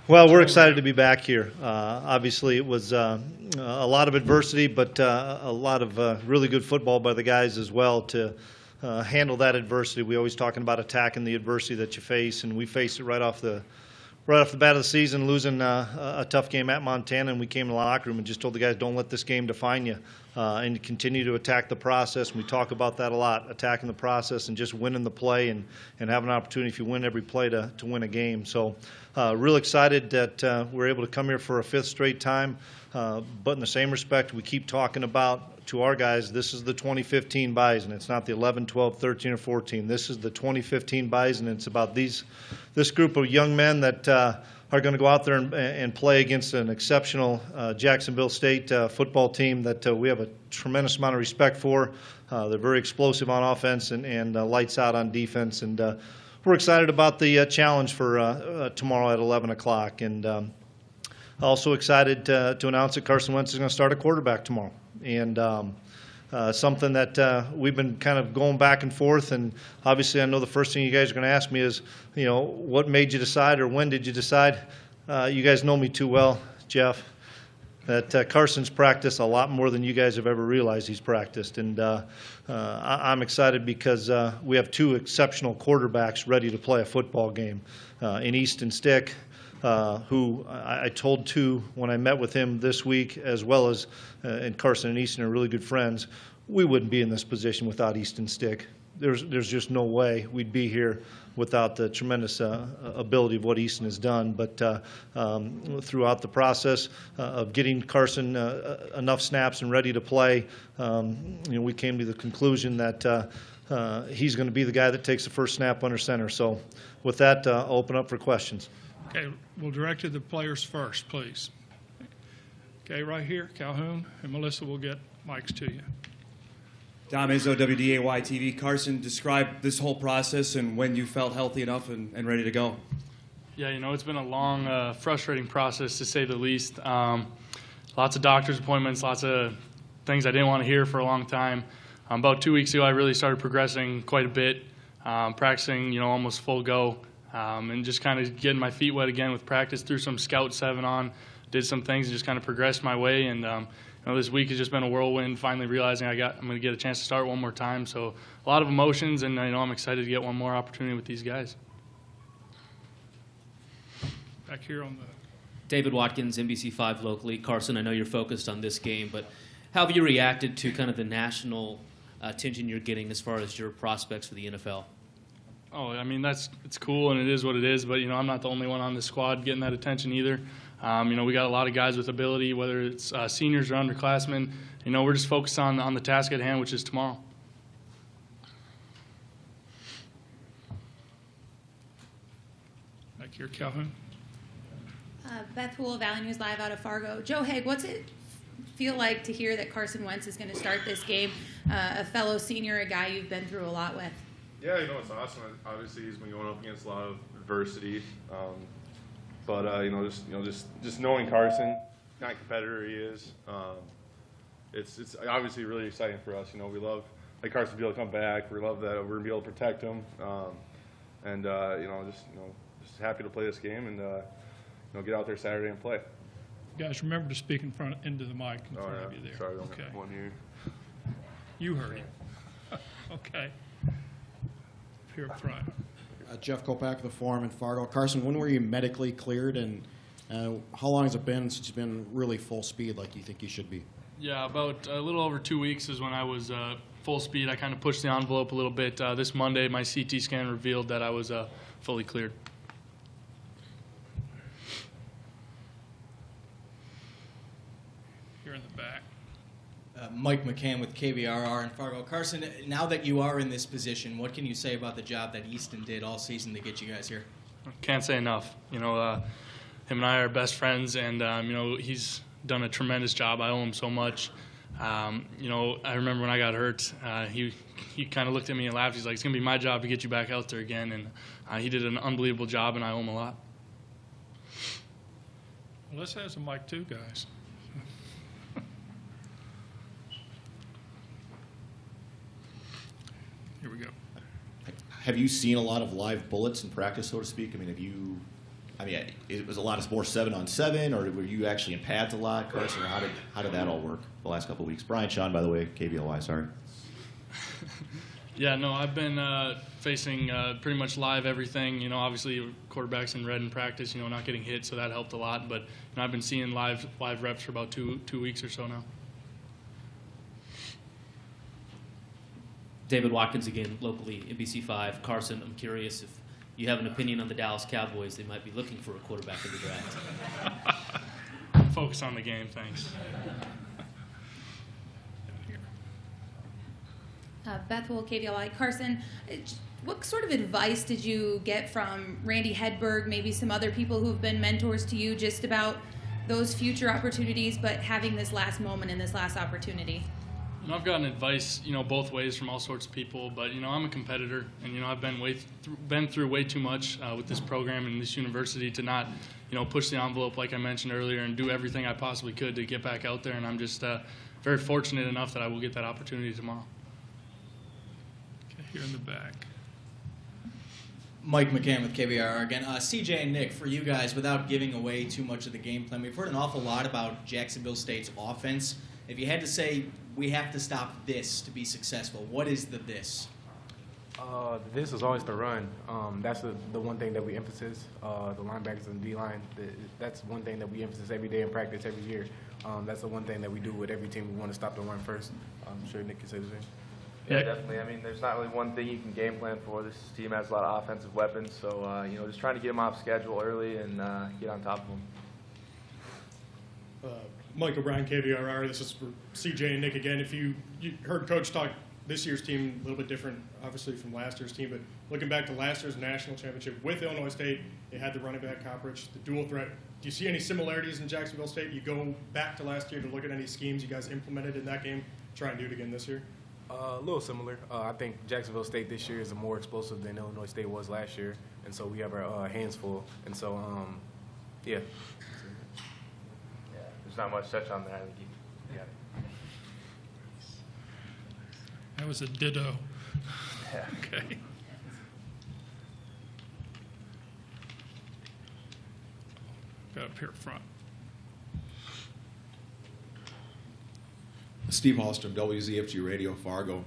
Well, we're excited to be back here. Obviously, it was a lot of adversity, but a lot of really good football by the guys as well to handle that adversity. We always talking about attacking the adversity that you face, and we faced it right off the bat of the season, losing a tough game at Montana, and we came in the locker room and just told the guys, don't let this game define you, and continue to attack the process. And we talk about that a lot, attacking the process and just winning the play and have an opportunity, if you win every play, to win a game. So real excited that we're able to come here for a fifth straight time, but in the same respect, we keep talking about to our guys, this is the 2015 Bison. It's not the 11, 12, 13, or 14. This is the 2015 Bison. It's about this group of young men that are going to go out there and play against an exceptional Jacksonville State football team that we have a tremendous amount of respect for. They're very explosive on offense and lights out on defense. And we're excited about the challenge for tomorrow at 11 o'clock. And also excited to announce that Carson Wentz is going to start a quarterback tomorrow. And something that we've been kind of going back and forth, and obviously I know the first thing you guys are going to ask me is, you know, what made you decide, or when did you decide? You guys know me too well, Jeff, that Carson's practiced a lot more than you guys have ever realized he's practiced. And I'm excited because we have two exceptional quarterbacks ready to play a football game in Easton Stick, who I told to when I met with him this week, as well as and Carson and Easton are really good friends. We wouldn't be in this position without Easton Stick. There's just no way we'd be here without the tremendous ability of what Easton has done. But throughout the process of getting Carson enough snaps and ready to play, we came to the conclusion that he's going to be the guy that takes the first snap under center. So with that, I'll open up for questions. Okay, we'll direct to the players first, please. Okay, right here, Calhoun, and Melissa will get mics to you. Dom Izzo, WDAY-TV. Carson, describe this whole process and when you felt healthy enough and ready to go. Yeah, it's been a long, frustrating process, to say the least. Lots of doctor's appointments, lots of things I didn't want to hear for a long time. About 2 weeks ago, I really started progressing quite a bit, practicing, almost full go. And just kind of getting my feet wet again with practice, threw some Scout 7 on, did some things and just kind of progressed my way. And this week has just been a whirlwind, finally realizing I'm going to get a chance to start one more time. So a lot of emotions, and I'm excited to get one more opportunity with these guys. Back here on the... David Watkins, NBC5 locally. Carson, I know you're focused on this game, but how have you reacted to kind of the national attention you're getting as far as your prospects for the NFL? Oh, it's cool, and it is what it is, but, I'm not the only one on the squad getting that attention either. We got a lot of guys with ability, whether it's seniors or underclassmen. We're just focused on the task at hand, which is tomorrow. Back here, Calhoun. Beth Houle, Valley News Live out of Fargo. Joe Haig, what's it feel like to hear that Carson Wentz is going to start this game, a fellow senior, a guy you've been through a lot with? Yeah, it's awesome. Obviously, he's been going up against a lot of adversity, but just knowing Carson, what kind of competitor he is, it's obviously really exciting for us. We love Carson to be able to come back. We love that we're gonna be able to protect him, and just happy to play this game and get out there Saturday and play. Guys, remember to speak into the mic in front of you there. Sorry, okay. One here. You heard him. Okay. Here up front. Jeff Kopak, the Forum in Fargo. Carson, when were you medically cleared, and how long has it been since you've been really full speed like you think you should be? Yeah, about a little over 2 weeks is when I was full speed. I kind of pushed the envelope a little bit. This Monday, my CT scan revealed that I was fully cleared. Here in the back. Mike McCann with KBRR in Fargo. Carson, now that you are in this position, what can you say about the job that Easton did all season to get you guys here? Can't say enough. Him and I are best friends, and he's done a tremendous job. I owe him so much. I remember when I got hurt, he kind of looked at me and laughed. He's like, "It's gonna be my job to get you back out there again," and he did an unbelievable job, and I owe him a lot. Well, let's have some mic too, guys. Have you seen a lot of live bullets in practice, so to speak? I I mean, it was a lot of more 7-on-7, or were you actually in pads a lot, Carson? Or how did that all work the last couple of weeks? Brian Sean, by the way, KBLY, sorry. Yeah, no, I've been facing pretty much live everything. You know, obviously quarterbacks in red in practice, you know, not getting hit, so that helped a lot. But you know, I've been seeing live reps for about two weeks or so now. David Watkins again, locally, NBC5. Carson, I'm curious if you have an opinion on the Dallas Cowboys. They might be looking for a quarterback in the draft. Focus on the game, thanks. Beth Wool, KVLI. Carson, what sort of advice did you get from Randy Hedberg, maybe some other people who have been mentors to you, just about those future opportunities, but having this last moment and this last opportunity? You know, I've gotten advice, you know, both ways from all sorts of people, but you know, I'm a competitor, and you know, I've been through way too much with this program and this university to not, you know, push the envelope like I mentioned earlier and do everything I possibly could to get back out there. And I'm just very fortunate enough that I will get that opportunity tomorrow. Okay, here in the back. Mike McCann with KBRR again. CJ and Nick, for you guys, without giving away too much of the game plan, we've heard an awful lot about Jacksonville State's offense. If you had to say, we have to stop this to be successful, what is the this? This is always the run. That's the one thing that we emphasize, the linebackers and D-line. That's one thing that we emphasize every day in practice, every year. That's the one thing that we do with every team. We want to stop the run first. I'm sure Nick can say the same. Yeah, definitely. I mean, there's not really one thing you can game plan for. This team has a lot of offensive weapons, so you know, just trying to get them off schedule early and get on top of them. Mike O'Brien, KVRR. This is for CJ and Nick again. If you heard Coach talk this year's team a little bit different, obviously, from last year's team, but looking back to last year's national championship with Illinois State, they had the running back coverage, the dual threat. Do you see any similarities in Jacksonville State? You go back to last year to look at any schemes you guys implemented in that game, try and do it again this year? A little similar. I think Jacksonville State this year is more explosive than Illinois State was last year, and so we have our hands full. And so, yeah. There's not much touch on there. I think you got it. That was a ditto. Yeah. Okay. Got up here front. Steve Hallstrom, WZFG Radio, Fargo.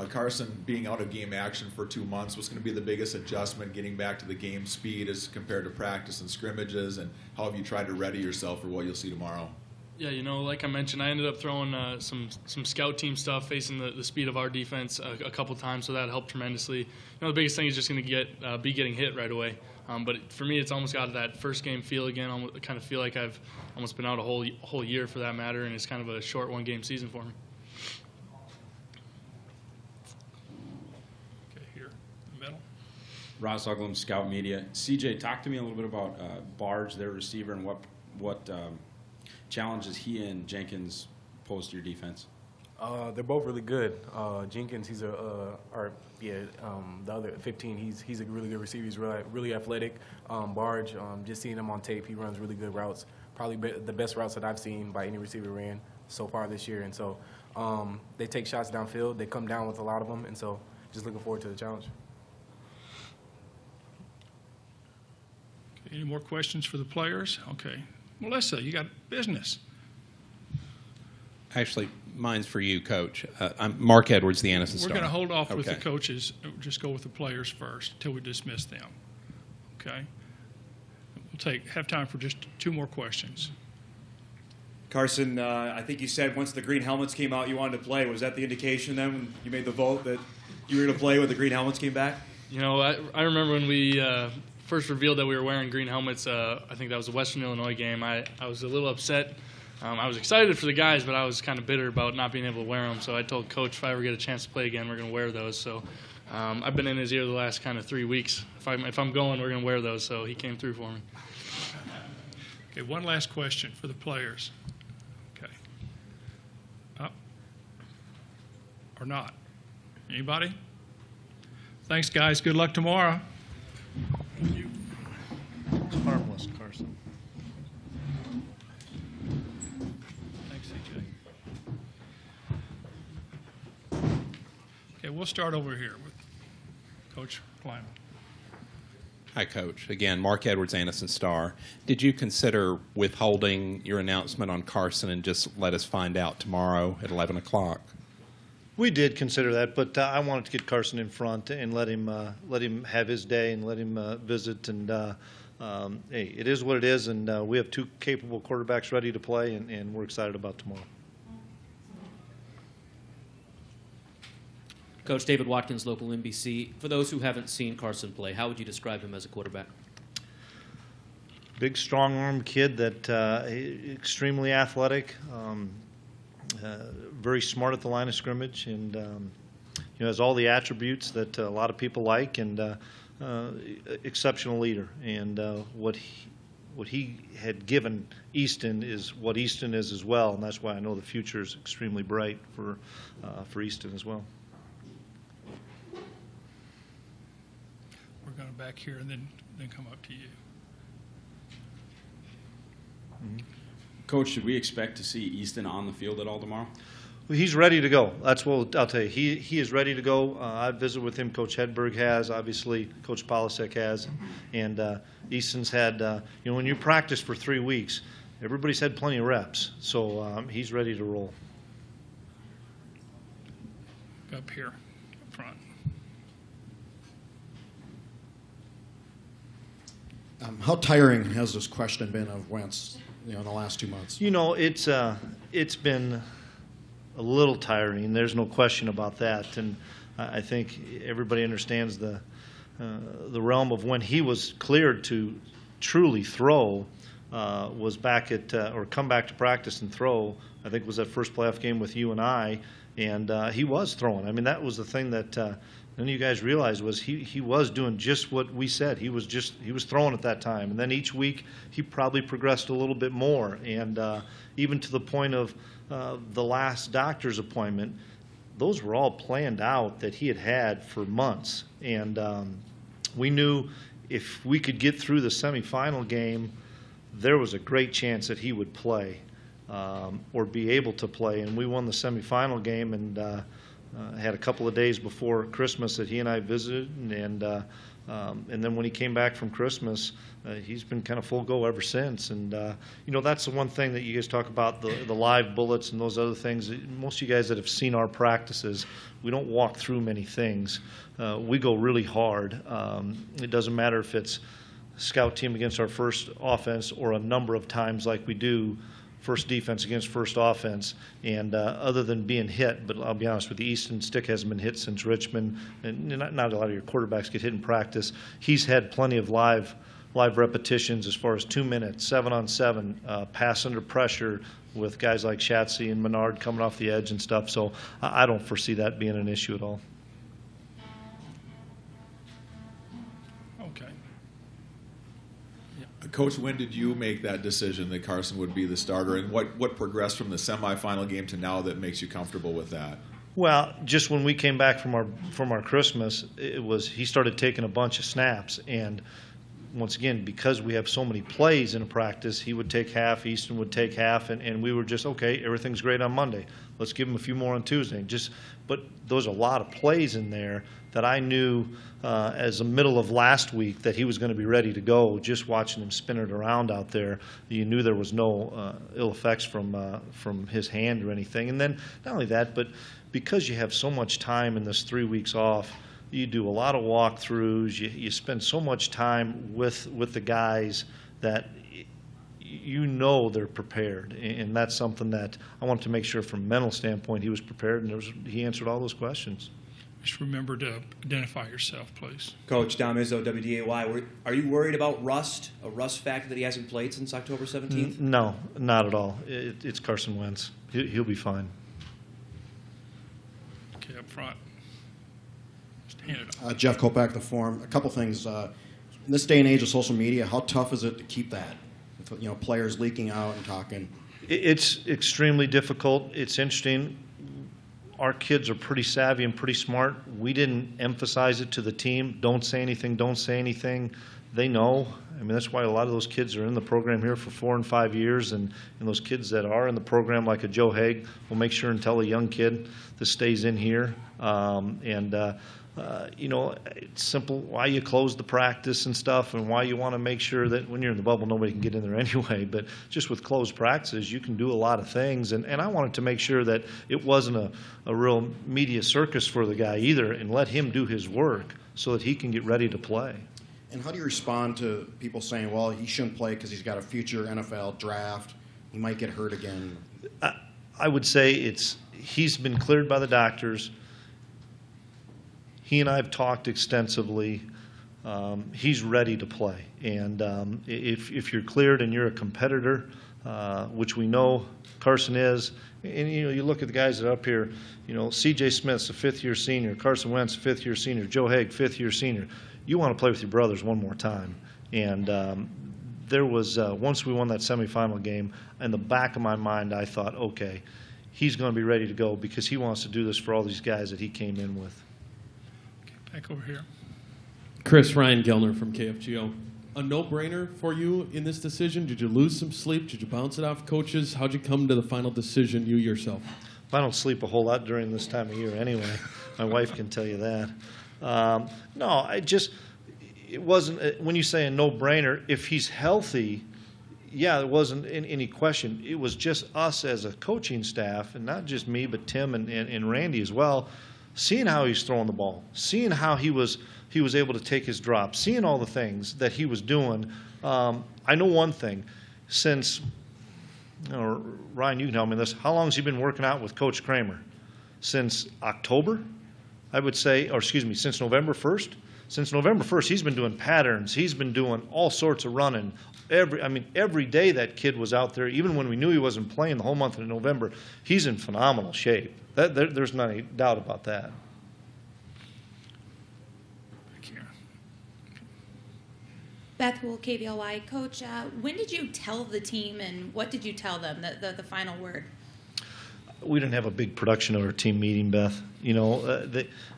Carson, being out of game action for 2 months, what's going to be the biggest adjustment getting back to the game speed as compared to practice and scrimmages, and how have you tried to ready yourself for what you'll see tomorrow? Yeah, you know, like I mentioned, I ended up throwing some scout team stuff facing the speed of our defense a couple times, so that helped tremendously. You know, the biggest thing is just going to be getting hit right away. But for me, it's almost got that first game feel again. I kind of feel like I've almost been out a whole year for that matter, and it's kind of a short one-game season for me. Okay, here, in the middle. Ross Uglum, Scout Media. CJ, talk to me a little bit about Barge, their receiver, and what challenges he and Jenkins pose to your defense. They're both really good. Jenkins, he's the other 15. He's a really good receiver. He's really athletic. Barge, just seeing him on tape, he runs really good routes. Probably the best routes that I've seen by any receiver ran so far this year. And so they take shots downfield. They come down with a lot of them. And so just looking forward to the challenge. Okay, any more questions for the players? Okay. Melissa, you got business. Actually, mine's for you, Coach. I'm Mark Edwards, the Anniston Star. We're going to hold off with the Okay. coaches. Just go with the players first until we dismiss them. Okay? We'll have time for just 2 more questions. Carson, I think you said once the green helmets came out, you wanted to play. Was that the indication then when you made the vote that you were going to play when the green helmets came back? You know, I remember when we first revealed that we were wearing green helmets. I think that was a Western Illinois game. I was a little upset. I was excited for the guys, but I was kind of bitter about not being able to wear them. So I told Coach if I ever get a chance to play again, we're going to wear those. So I've been in his ear the last kind of 3 weeks. If I'm going, we're going to wear those. So he came through for me. Okay, one last question for the players. Okay. Up or not? Anybody? Thanks, guys. Good luck tomorrow. It's harmless, Carson. Thanks, CJ. Okay, we'll start over here with Coach Klieman. Hi, Coach. Again, Mark Edwards, Anderson Star. Did you consider withholding your announcement on Carson and just let us find out tomorrow at 11 o'clock? We did consider that, but I wanted to get Carson in front and let him have his day and let him visit. And hey, it is what it is, and we have two capable quarterbacks ready to play, and we're excited about tomorrow. Coach David Watkins, local NBC. For those who haven't seen Carson play, how would you describe him as a quarterback? Big, strong-armed kid that extremely athletic, very smart at the line of scrimmage, and has all the attributes that a lot of people like, and exceptional leader. And what he had given Easton is what Easton is as well, and that's why I know the future is extremely bright for Easton as well. We're going back here and then come up to you. Coach, should we expect to see Easton on the field at all tomorrow? Well, he's ready to go. That's what I'll tell you. He is ready to go. I've visited with him. Coach Hedberg has, obviously. Coach Polasek has, and Easton's had. When you practice for 3 weeks, everybody's had plenty of reps, so he's ready to roll. Up here, up front. How tiring has this question been of Wentz, in the last 2 months? It's been a little tiring. There's no question about that, and I think everybody understands the realm of when he was cleared to truly throw was back at or come back to practice and throw. I think was that first playoff game with you and I, and he was throwing. I mean, that was the thing that none of you guys realized was he was doing just what we said. He was throwing at that time, and then each week he probably progressed a little bit more, and even to the point of the last doctor's appointment, those were all planned out that he had for months, and we knew if we could get through the semifinal game, there was a great chance that he would play or be able to play, and we won the semifinal game, and had a couple of days before Christmas that he and I visited, and then when he came back from Christmas, he's been kind of full go ever since. And that's the one thing that you guys talk about, the live bullets and those other things. Most of you guys that have seen our practices, we don't walk through many things. We go really hard. It doesn't matter if it's scout team against our first offense or a number of times like we do first defense against first offense, and other than being hit, but I'll be honest with you, Easton stick hasn't been hit since Richmond, and not a lot of your quarterbacks get hit in practice. He's had plenty of live repetitions as far as 2 minutes, 7-on-7, pass under pressure with guys like Shatsy and Menard coming off the edge and stuff, so I don't foresee that being an issue at all. Okay. Coach, when did you make that decision that Carson would be the starter, and what progressed from the semifinal game to now that makes you comfortable with that? Well, just when we came back from our Christmas, he started taking a bunch of snaps, and once again, because we have so many plays in a practice, he would take half, Easton would take half, and we were just, okay, everything's great on Monday. Let's give him a few more on Tuesday. But there's a lot of plays in there that I knew as the middle of last week that he was going to be ready to go. Just watching him spin it around out there, you knew there was no ill effects from his hand or anything. And then not only that, but because you have so much time in this 3 weeks off, you do a lot of walkthroughs. You spend so much time with the guys that they're prepared, and that's something that I wanted to make sure from a mental standpoint he was prepared, and he answered all those questions. Just remember to identify yourself, please. Coach Dom Izzo, WDAY. Are you worried about rust, a rust factor that he hasn't played since October 17th? No, not at all. It's Carson Wentz. He'll be fine. Okay, up front. Just hand it off. Jeff Kopak, the Forum. A couple things. In this day and age of social media, how tough is it to keep that? Players leaking out and talking. It's extremely difficult. It's interesting. Our kids are pretty savvy and pretty smart. We didn't emphasize it to the team. Don't say anything. Don't say anything. They know. I mean, that's why a lot of those kids are in the program here for 4 and 5 years, and those kids that are in the program, like a Joe Haig, will make sure and tell a young kid that stays in here. it's simple why you close the practice and stuff, and why you want to make sure that when you're in the bubble, nobody can get in there anyway. But just with closed practices, you can do a lot of things. And I wanted to make sure that it wasn't a real media circus for the guy either, and let him do his work so that he can get ready to play. And how do you respond to people saying, well, he shouldn't play because he's got a future NFL draft, he might get hurt again? I would say he's been cleared by the doctors. He and I have talked extensively. He's ready to play. And if you're cleared and you're a competitor, which we know Carson is, and you look at the guys that are up here, C.J. Smith's a fifth-year senior, Carson Wentz, fifth-year senior, Joe Haig, fifth-year senior. You want to play with your brothers one more time. And there was, once we won that semifinal game, in the back of my mind, I thought, okay, he's going to be ready to go because he wants to do this for all these guys that he came in with. Back over here. Chris, Ryan Gellner from KFGO. A no-brainer for you in this decision? Did you lose some sleep? Did you bounce it off coaches? How'd you come to the final decision, you yourself? I don't sleep a whole lot during this time of year anyway. My wife can tell you that. No, it wasn't, when you say a no-brainer, if he's healthy, yeah, there wasn't any question. It was just us as a coaching staff, and not just me, but Tim and Randy as well, seeing how he's throwing the ball, seeing how he was able to take his drops, seeing all the things that he was doing. I know one thing. Since, Ryan, you can tell me this, how long has he been working out with Coach Kramer? Since October, I would say, or excuse me, since November 1st? Since November 1st, he's been doing patterns. He's been doing all sorts of running. Every day that kid was out there, even when we knew he wasn't playing the whole month of November, he's in phenomenal shape. There's not any doubt about that. Beth Wool, KVLY. Coach, when did you tell the team, and what did you tell them, the final word? We didn't have a big production of our team meeting, Beth.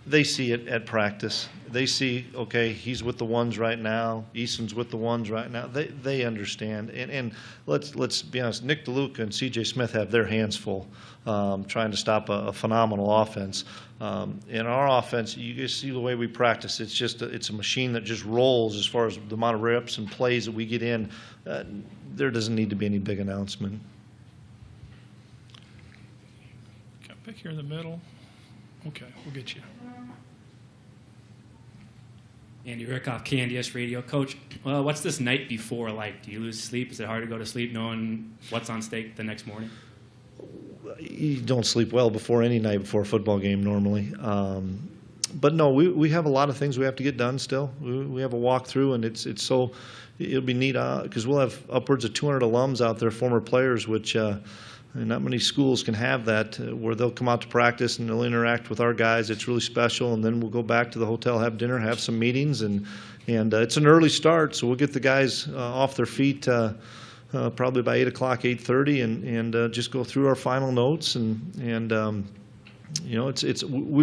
They see it at practice. They see, okay, he's with the ones right now. Easton's with the ones right now. They understand. And let's be honest, Nick DeLuca and C.J. Smith have their hands full trying to stop a phenomenal offense. In our offense, you guys see the way we practice. It's a machine that just rolls as far as the amount of reps and plays that we get in. There doesn't need to be any big announcement. Back here in the middle. Okay, we'll get you. Andy Rickoff, KNDS Radio. Coach, what's this night before like? Do you lose sleep? Is it hard to go to sleep knowing what's on stake the next morning? You don't sleep well before any night before a football game normally. But no, we have a lot of things we have to get done still. We have a walkthrough, and it'll be neat because we'll have upwards of 200 alums out there, former players, which not many schools can have that, where they'll come out to practice and they'll interact with our guys. It's really special, and then we'll go back to the hotel, have dinner, have some meetings, and it's an early start, so we'll get the guys off their feet probably by 8 o'clock, 8:30, and just go through our final notes, we're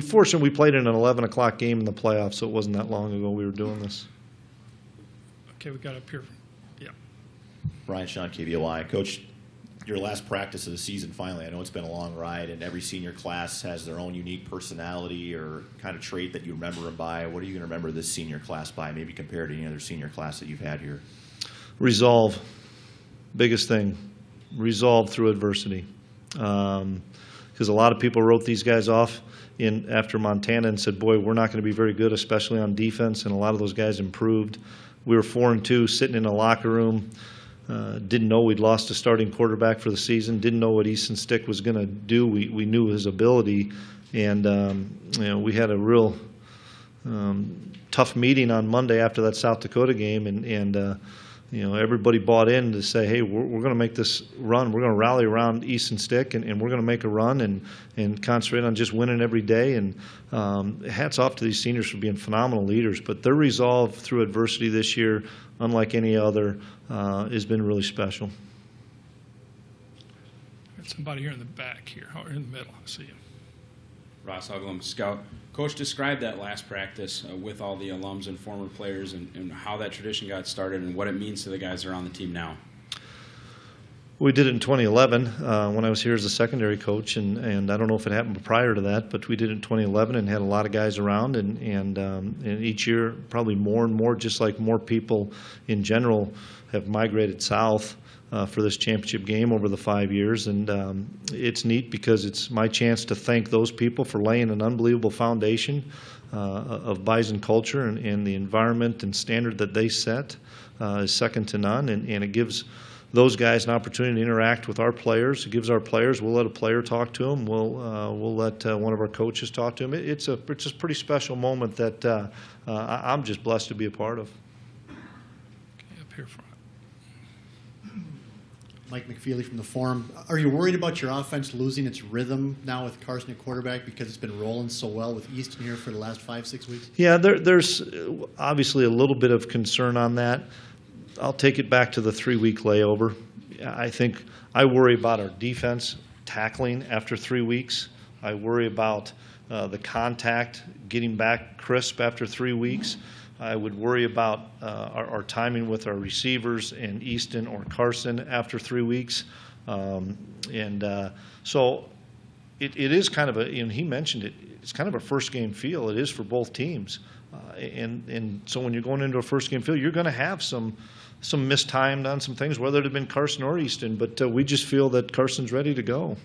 fortunate we played in an 11 o'clock game in the playoffs, so it wasn't that long ago we were doing this. Okay, we got up here. Yeah. Brian Sean, KVOI. Coach, your last practice of the season finally. I know it's been a long ride, and every senior class has their own unique personality or kind of trait that you remember them by. What are you going to remember this senior class by, maybe compared to any other senior class that you've had here? Resolve. Biggest thing. Resolve through adversity. Because a lot of people wrote these guys off after Montana and said, boy, we're not going to be very good, especially on defense, and a lot of those guys improved. We were 4-2, sitting in a locker room. Didn't know we'd lost a starting quarterback for the season. Didn't know what Easton Stick was going to do. We knew his ability, and we had a real tough meeting on Monday after that South Dakota game, and everybody bought in to say, hey, we're going to make this run. We're going to rally around Easton Stick, and we're going to make a run and concentrate on just winning every day. And hats off to these seniors for being phenomenal leaders. But their resolve through adversity this year, unlike any other, has been really special. Got somebody here in the back here, or in the middle. I see you. Ross Uglum, Scout. Coach, describe that last practice with all the alums and former players and how that tradition got started and what it means to the guys that are on the team now. We did it in 2011 when I was here as a secondary coach, and I don't know if it happened prior to that, but we did it in 2011 and had a lot of guys around, and each year probably more and more, just like more people in general have migrated south for this championship game over the 5 years, and it's neat because it's my chance to thank those people for laying an unbelievable foundation of Bison culture, and the environment and standard that they set is second to none, and it gives those guys an opportunity to interact with our players. It gives our players, we'll let a player talk to them, we'll let one of our coaches talk to them. It's a pretty special moment that I'm just blessed to be a part of. Okay, up here front. Mike McFeely from the Forum. Are you worried about your offense losing its rhythm now with Carson at quarterback because it's been rolling so well with Easton here for the last 5-6 weeks? Yeah, there's obviously a little bit of concern on that. I'll take it back to the 3-week layover. I think I worry about our defense tackling after 3 weeks. I worry about the contact getting back crisp after 3 weeks. I would worry about our timing with our receivers in Easton or Carson after 3 weeks. So it is kind of and he mentioned it, it's kind of a first game feel. It is for both teams. And so when you're going into a first game feel, you're going to have some mistimed on some things, whether it had been Carson or Easton, but we just feel that Carson's ready to go.